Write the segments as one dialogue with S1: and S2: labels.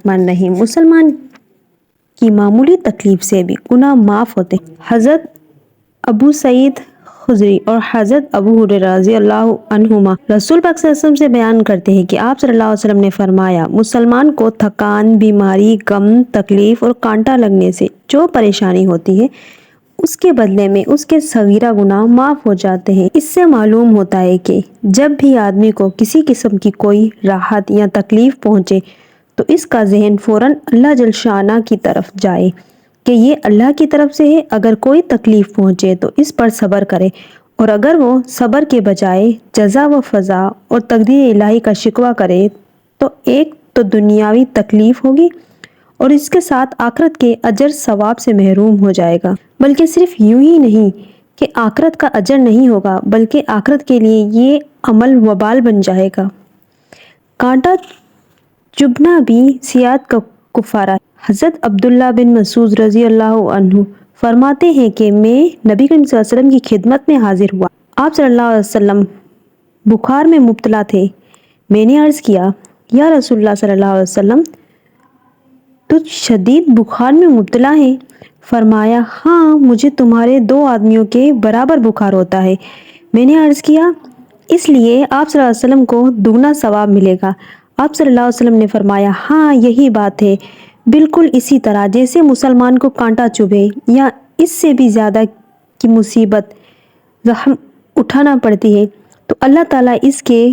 S1: الرحمن الرحیم۔ مسلمان کی معمولی تکلیف سے بھی گناہ معاف ہوتے ہیں۔ حضرت ابو سعید خدری اور حضرت ابو ہریرہ رضی اللہ عنہما رسول پاک صلی اللہ علیہ وسلم سے بیان کرتے ہیں کہ آپ صلی اللہ علیہ وسلم نے فرمایا، مسلمان کو تھکان، بیماری، غم، تکلیف اور کانٹا لگنے سے جو پریشانی ہوتی ہے، اس کے بدلے میں اس کے صغیرہ گناہ معاف ہو جاتے ہیں۔ اس سے معلوم ہوتا ہے کہ جب بھی آدمی کو کسی قسم کی کوئی راحت یا تکلیف پہنچے تو اس کا ذہن فوراً اللہ جل شانہ کی طرف جائے کہ یہ اللہ کی طرف سے ہے۔ اگر کوئی تکلیف پہنچے تو اس پر صبر کرے، اور اگر وہ صبر کے بجائے جزا و فضا اور تقدیر الہی کا شکوہ کرے تو ایک تو دنیاوی تکلیف ہوگی اور اس کے ساتھ آخرت کے اجر ثواب سے محروم ہو جائے گا۔ بلکہ صرف یوں ہی نہیں کہ آخرت کا اجر نہیں ہوگا، بلکہ آخرت کے لیے یہ عمل وبال بن جائے گا۔ کانٹا چبھنا بھی صحت کا کفارہ ہے۔ حضرت عبداللہ بن مسعود رضی اللہ عنہ فرماتے ہیں کہ میں نبی کریم صلی اللہ علیہ وسلم کی خدمت میں حاضر ہوا۔ آپ صلی اللہ علیہ وسلم بخار میں مبتلا تھے۔ میں نے عرض کیا، یا رسول اللہ صلی اللہ علیہ وسلم، تو شدید بخار میں مبتلا ہے؟ فرمایا، ہاں، مجھے تمہارے 2 آدمیوں کے برابر بخار ہوتا ہے۔ میں نے عرض کیا، اس لیے آپ صلی اللہ علیہ وسلم کو دگنا ثواب ملے گا؟ آپ صلی اللہ علیہ وسلم نے فرمایا، ہاں، یہی بات ہے، بالکل اسی طرح جیسے مسلمان کو کانٹا چبھے یا اس سے بھی زیادہ کی مصیبت زخم اٹھانا پڑتی ہے تو اللہ تعالیٰ اس کے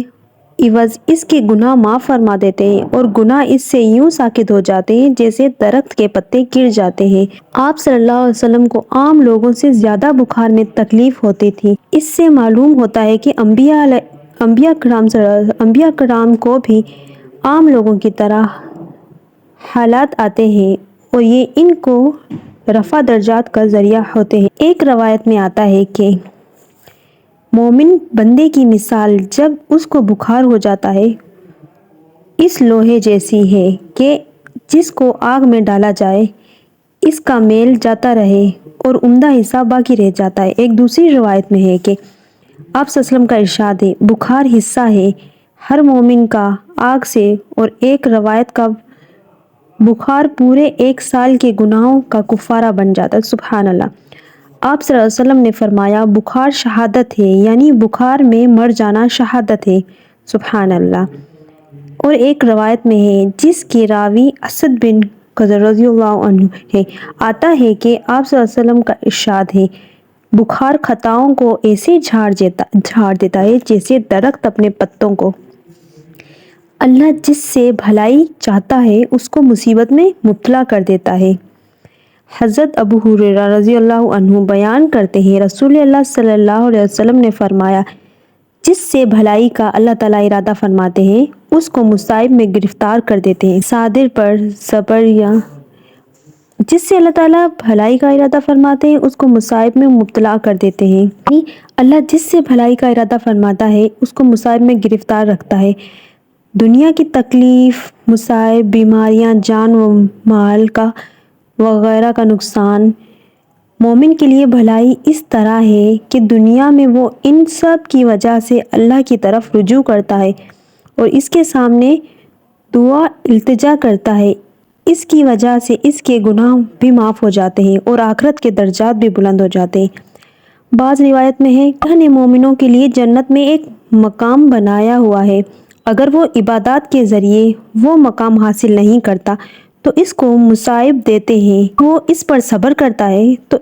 S1: عوض اس کے گناہ معاف فرما دیتے ہیں، اور گناہ اس سے یوں ساکت ہو جاتے ہیں جیسے درخت کے پتے گر جاتے ہیں۔ آپ صلی اللہ علیہ وسلم کو عام لوگوں سے زیادہ بخار میں تکلیف ہوتی تھی۔ اس سے معلوم ہوتا ہے کہ انبیاء کرام کو بھی عام لوگوں کی طرح حالات آتے ہیں اور یہ ان کو رفع درجات کا ذریعہ ہوتے ہیں۔ ایک روایت میں آتا ہے کہ مومن بندے کی مثال جب اس کو بخار ہو جاتا ہے اس لوہے جیسی ہے کہ جس کو آگ میں ڈالا جائے، اس کا میل جاتا رہے اور عمدہ حصہ باقی رہ جاتا ہے۔ ایک دوسری روایت میں ہے کہ آپ صلی اللہ علیہ وسلم کا ارشاد ہے، بخار حصہ ہے ہر مومن کا آگ سے، اور ایک روایت کا بخار پورے 1 سال کے گناہوں کا کفارہ بن جاتا ہے۔ سبحان اللہ۔ آپ صلی اللہ علیہ وسلم نے فرمایا، بخار شہادت ہے، یعنی بخار میں مر جانا شہادت ہے۔ سبحان اللہ۔ اور ایک روایت میں ہے جس کے راوی اسد بن قضر رضی اللہ عنہ ہے، آتا ہے کہ آپ صلی اللہ علیہ وسلم کا ارشاد ہے، بخار خطاؤں کو ایسے جھاڑ دیتا ہے جیسے درخت اپنے پتوں کو۔ اللہ جس سے بھلائی چاہتا ہے اس کو مصیبت میں مبتلا کر دیتا ہے۔ حضرت ابو ہریرہ رضی اللہ عنہ بیان کرتے ہیں، رسول اللہ صلی اللہ علیہ وسلم نے فرمایا، جس سے بھلائی کا اللہ تعالیٰ ارادہ فرماتے ہیں اس کو مصائب میں گرفتار کر دیتے ہیں۔ صادر پر صبر یا جس سے اللہ تعالیٰ بھلائی کا ارادہ فرماتے ہیں اس کو مصائب میں مبتلا کر دیتے ہیں۔ اللہ جس سے بھلائی کا ارادہ فرماتا ہے اس کو مصائب میں گرفتار رکھتا ہے۔ دنیا کی تکلیف، مصائب، بیماریاں، جان و مال کا وغیرہ کا نقصان، مومن کے لیے بھلائی اس طرح ہے کہ دنیا میں وہ ان سب کی وجہ سے اللہ کی طرف رجوع کرتا ہے اور اس کے سامنے دعا التجا کرتا ہے۔ اس کی وجہ سے اس کے گناہ بھی معاف ہو جاتے ہیں اور آخرت کے درجات بھی بلند ہو جاتے ہیں۔ بعض روایت میں ہے، اللہ نے مومنوں کے لیے جنت میں ایک مقام بنایا ہوا ہے، اگر وہ عبادات کے ذریعے وہ مقام حاصل نہیں کرتا تو اس کو مصائب دیتے ہیں، وہ اس پر صبر کرتا ہے تو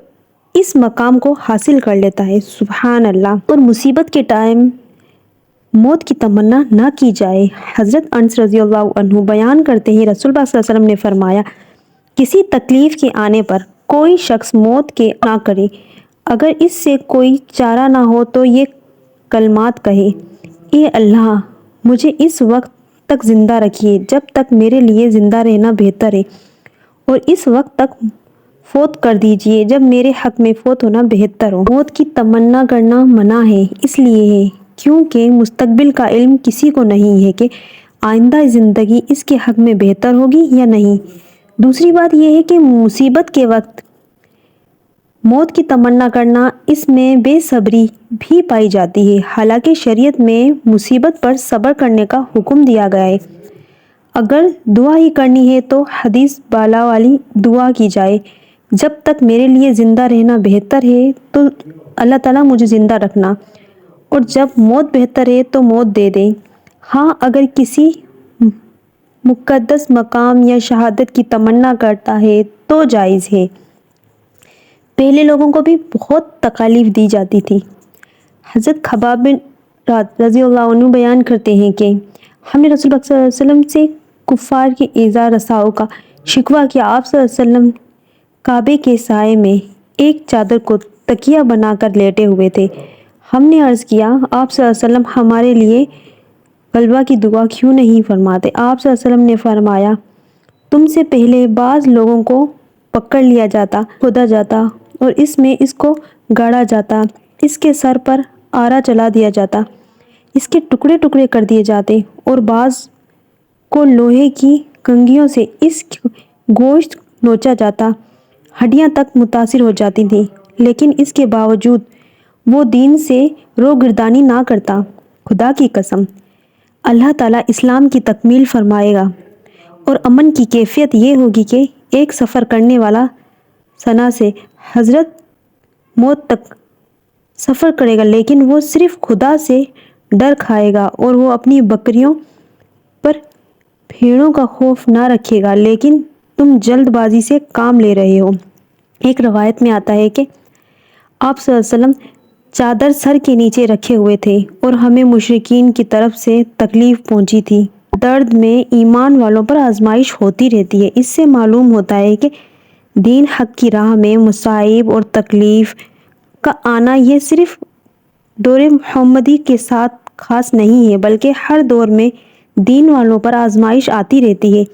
S1: اس مقام کو حاصل کر لیتا ہے۔ سبحان اللہ۔ اور مصیبت کے ٹائم موت کی تمنا نہ کی جائے۔ حضرت انس رضی اللہ عنہ بیان کرتے ہیں، رسول اللہ صلی اللہ علیہ وسلم نے فرمایا، کسی تکلیف کے آنے پر کوئی شخص موت کے نہ کرے، اگر اس سے کوئی چارہ نہ ہو تو یہ کلمات کہے، اے اللہ، مجھے اس وقت تک زندہ رکھیے جب تک میرے لیے زندہ رہنا بہتر ہے، اور اس وقت تک فوت کر دیجئے جب میرے حق میں فوت ہونا بہتر ہو۔ موت کی تمنا کرنا منع ہے، اس لیے ہے کیونکہ مستقبل کا علم کسی کو نہیں ہے کہ آئندہ زندگی اس کے حق میں بہتر ہوگی یا نہیں۔ دوسری بات یہ ہے کہ مصیبت کے وقت موت کی تمنا کرنا، اس میں بے صبری بھی پائی جاتی ہے، حالانکہ شریعت میں مصیبت پر صبر کرنے کا حکم دیا گیا ہے۔ اگر دعا ہی کرنی ہے تو حدیث بالا والی دعا کی جائے، جب تک میرے لیے زندہ رہنا بہتر ہے تو اللہ تعالیٰ مجھے زندہ رکھنا، اور جب موت بہتر ہے تو موت دے دے۔ ہاں، اگر کسی مقدس مقام یا شہادت کی تمنا کرتا ہے تو جائز ہے۔ پہلے لوگوں کو بھی بہت تکالیف دی جاتی تھی۔ حضرت خباب بن رات رضی اللہ عنہ بیان کرتے ہیں کہ ہم نے رسول اللہ صلی اللہ علیہ وسلم سے کفار کی ایذا رساؤں کا شکوہ کیا۔ آپ صلی اللہ علیہ وسلم کعبے کے سائے میں ایک چادر کو تکیہ بنا کر لیٹے ہوئے تھے۔ ہم نے عرض کیا، آپ صلی اللہ علیہ وسلم ہمارے لیے غلبہ کی دعا کیوں نہیں فرماتے؟ آپ صلی اللہ علیہ وسلم نے فرمایا، تم سے پہلے بعض لوگوں کو پکڑ لیا جاتا، کھودا جاتا اور اس میں اس کو گاڑا جاتا، اس کے سر پر آرا چلا دیا جاتا، اس کے ٹکڑے ٹکڑے کر دیے جاتے، اور بعض کو لوہے کی کنگھیوں سے اس گوشت نوچا جاتا، ہڈیاں تک متاثر ہو جاتی تھیں، لیکن اس کے باوجود وہ دین سے روگردانی نہ کرتا۔ خدا کی قسم، اللہ تعالیٰ اسلام کی تکمیل فرمائے گا اور امن کی کیفیت یہ ہوگی کہ ایک سفر کرنے والا صنع سے حضرت موت تک سفر کرے گا، لیکن وہ صرف خدا سے ڈر کھائے گا اور وہ اپنی بکریوں پر بھیڑوں کا خوف نہ رکھے گا، لیکن تم جلد بازی سے کام لے رہے ہو۔ ایک روایت میں آتا ہے کہ آپ صلی اللہ علیہ وسلم چادر سر کے نیچے رکھے ہوئے تھے اور ہمیں مشرکین کی طرف سے تکلیف پہنچی تھی۔ درد میں ایمان والوں پر آزمائش ہوتی رہتی ہے۔ اس سے معلوم ہوتا ہے کہ دین حق کی راہ میں مصائب اور تکلیف کا آنا یہ صرف دور محمدی کے ساتھ خاص نہیں ہے، بلکہ ہر دور میں دین والوں پر آزمائش آتی رہتی ہے۔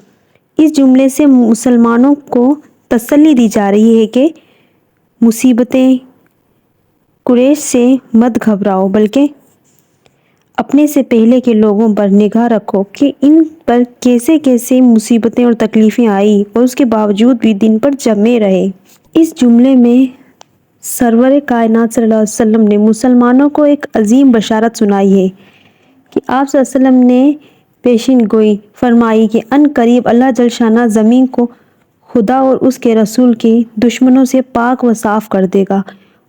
S1: اس جملے سے مسلمانوں کو تسلی دی جا رہی ہے کہ مصیبتیں قریش سے مت گھبراؤ، بلکہ اپنے سے پہلے کے لوگوں پر نگاہ رکھو کہ ان پر کیسے کیسے مصیبتیں اور تکلیفیں آئی اور اس کے باوجود بھی دین پر جمے رہے۔ اس جملے میں سرور کائنات صلی اللہ علیہ وسلم نے مسلمانوں کو ایک عظیم بشارت سنائی ہے کہ آپ صلی اللہ علیہ وسلم نے پیشین گوئی فرمائی کہ عنْ قریب اللہ جل شانہ زمین کو خدا اور اس کے رسول کے دشمنوں سے پاک و صاف کر دے گا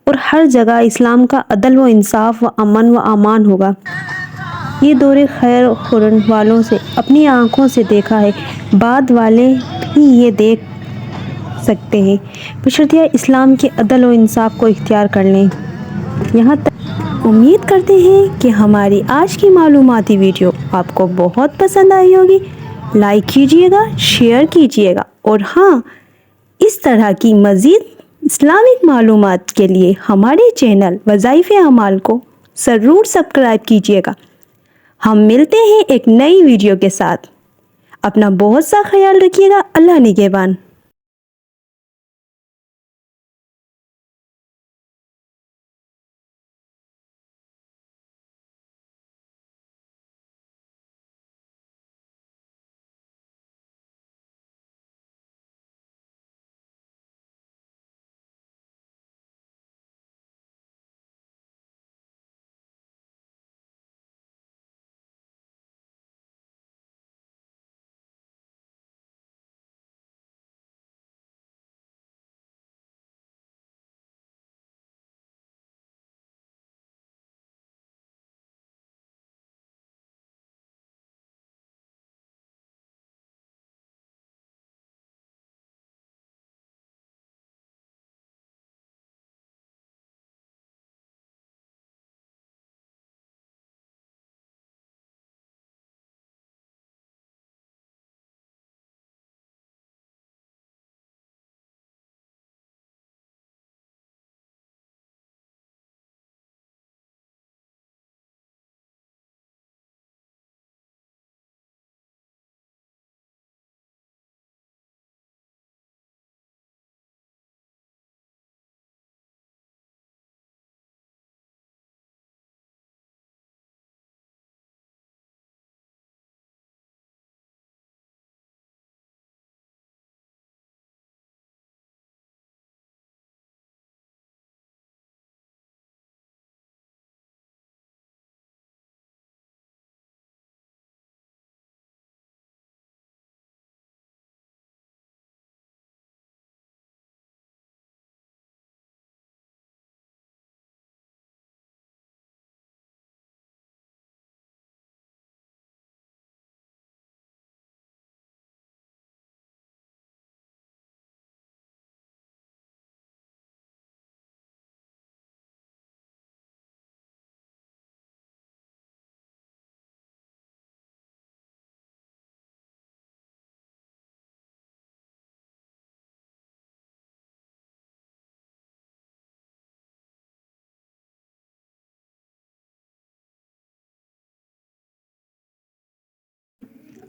S1: اور ہر جگہ اسلام کا عدل و انصاف و امن و امان ہوگا۔ یہ دور خیر قرون والوں سے اپنی آنکھوں سے دیکھا ہے، بعد والے بھی یہ دیکھ سکتے ہیں، بشرطیہ اسلام کے عدل و انصاف کو اختیار کر لیں۔ یہاں تک امید کرتے ہیں کہ ہماری آج کی معلوماتی ویڈیو آپ کو بہت پسند آئی ہوگی۔ لائک کیجیے گا، شیئر کیجیے گا، اور ہاں، اس طرح کی مزید اسلامک معلومات کے لیے ہمارے چینل وظائف اعمال کو ضرور سبسکرائب کیجیے گا۔ ہم ملتے ہیں ایک نئی ویڈیو کے ساتھ۔ اپنا بہت سا خیال رکھیے گا۔ اللہ نگہبان۔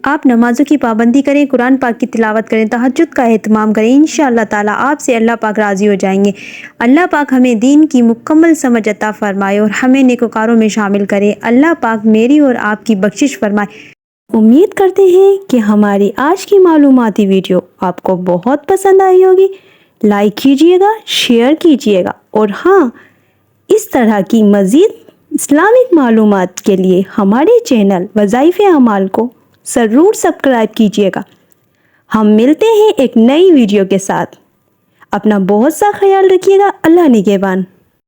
S1: آپ نمازوں کی پابندی کریں، قرآن پاک کی تلاوت کریں، تہجد کا اہتمام کریں، انشاءاللہ تعالیٰ آپ سے اللہ پاک راضی ہو جائیں گے۔ اللہ پاک ہمیں دین کی مکمل سمجھ عطا فرمائے اور ہمیں نیکوکاروں میں شامل کرے۔ اللہ پاک میری اور آپ کی بخشش فرمائے۔ امید کرتے ہیں کہ ہماری آج کی معلوماتی ویڈیو آپ کو بہت پسند آئی ہوگی۔ لائک کیجئے گا، شیئر کیجئے گا، اور ہاں، اس طرح کی مزید اسلامک معلومات کے لیے ہمارے چینل وظائف اعمال کو ضرور سبسکرائب کیجئے گا۔ ہم ملتے ہیں ایک نئی ویڈیو کے ساتھ۔ اپنا بہت سا خیال رکھیے گا۔ اللہ نگہبان۔